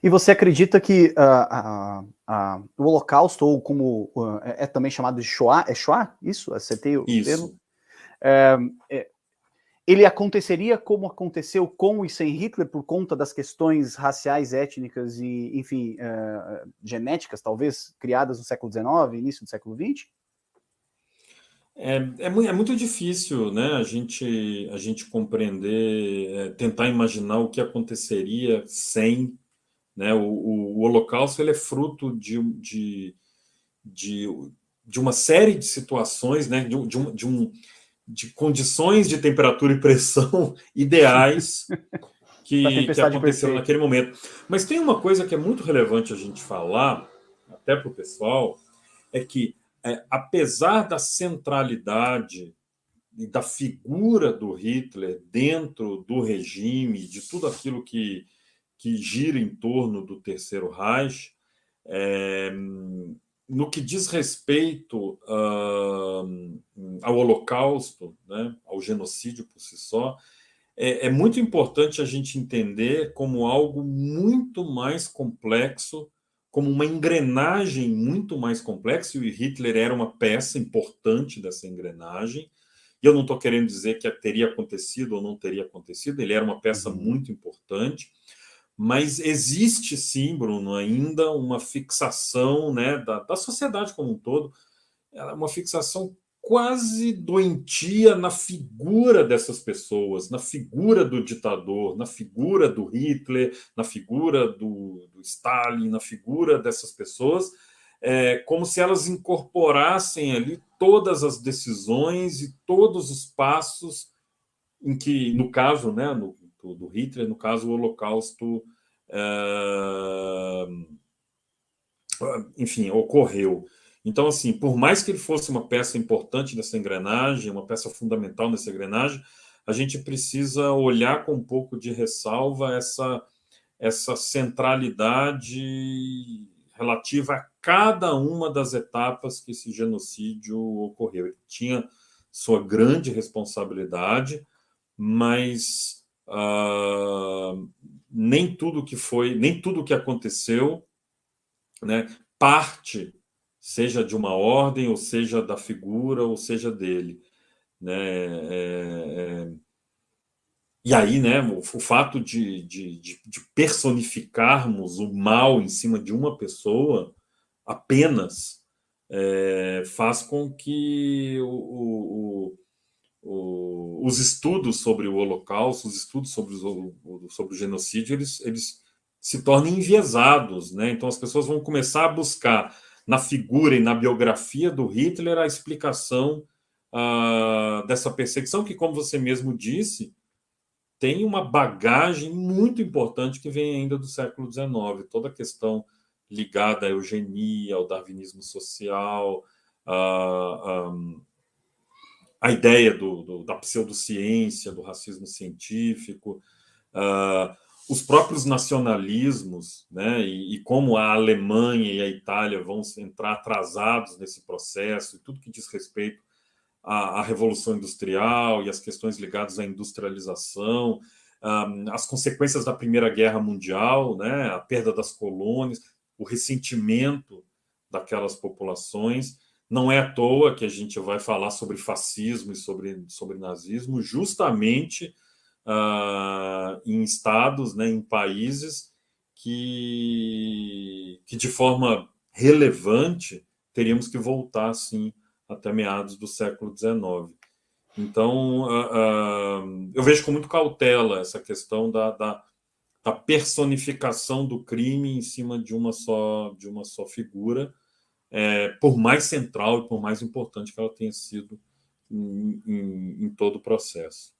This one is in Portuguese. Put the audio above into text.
E você acredita que o Holocausto, ou como é também chamado de Shoah, é Shoah? Isso? Acertei o termo? Isso. Ele aconteceria como aconteceu com e sem Hitler por conta das questões raciais, étnicas e, enfim, genéticas, talvez, criadas no século XIX, início do século XX? É muito difícil, né, a gente compreender, tentar imaginar o que aconteceria sem, né, o Holocausto. Ele é fruto de, de uma série de situações, né, de condições de temperatura e pressão ideais Da que tempestade aconteceram perfeita. naquele momento. Mas tem uma coisa que é muito relevante a gente falar, até para o pessoal, é que, apesar da centralidade e da figura do Hitler dentro do regime, de tudo aquilo que gira em torno do Terceiro Reich, no que diz respeito ao Holocausto, né, ao genocídio por si só, é muito importante a gente entender como algo muito mais complexo, como uma engrenagem muito mais complexa, e Hitler era uma peça importante dessa engrenagem. E eu não estou querendo dizer que teria acontecido ou não teria acontecido, ele era uma peça muito importante, mas existe sim, Bruno, ainda uma fixação, né, da sociedade como um todo, uma fixação quase doentia na figura dessas pessoas, na figura do ditador, na figura do Hitler, na figura do Stalin, na figura dessas pessoas, como se elas incorporassem ali todas as decisões e todos os passos em que, no caso, né, do Hitler, no caso, o Holocausto, enfim, ocorreu. Então, assim, por mais que ele fosse uma peça importante nessa engrenagem, uma peça fundamental nessa engrenagem, a gente precisa olhar com um pouco de ressalva essa centralidade relativa a cada uma das etapas que esse genocídio ocorreu. Ele tinha sua grande responsabilidade, mas nem tudo que aconteceu, né, parte, seja de uma ordem, ou seja da figura, ou seja dele, né? E aí, né, o fato de personificarmos o mal em cima de uma pessoa apenas faz com que os estudos sobre o Holocausto, os estudos sobre o genocídio, eles se tornem enviesados, né? Então as pessoas vão começar a buscar na figura e na biografia do Hitler a explicação dessa perseguição que, como você mesmo disse, tem uma bagagem muito importante que vem ainda do século XIX, toda a questão ligada à eugenia, ao darwinismo social, a ideia da pseudociência, do racismo científico, os próprios nacionalismos, né, e como a Alemanha e a Itália vão entrar atrasados nesse processo, e tudo que diz respeito à Revolução Industrial e as questões ligadas à industrialização, as consequências da Primeira Guerra Mundial, né, a perda das colônias, o ressentimento daquelas populações. Não é à toa que a gente vai falar sobre fascismo e sobre nazismo, justamente em estados, né, em países que de forma relevante teríamos que voltar, assim, até meados do século XIX. Então, eu vejo com muito cautela essa questão da personificação do crime em cima de uma só figura, por mais central e por mais importante que ela tenha sido em todo o processo.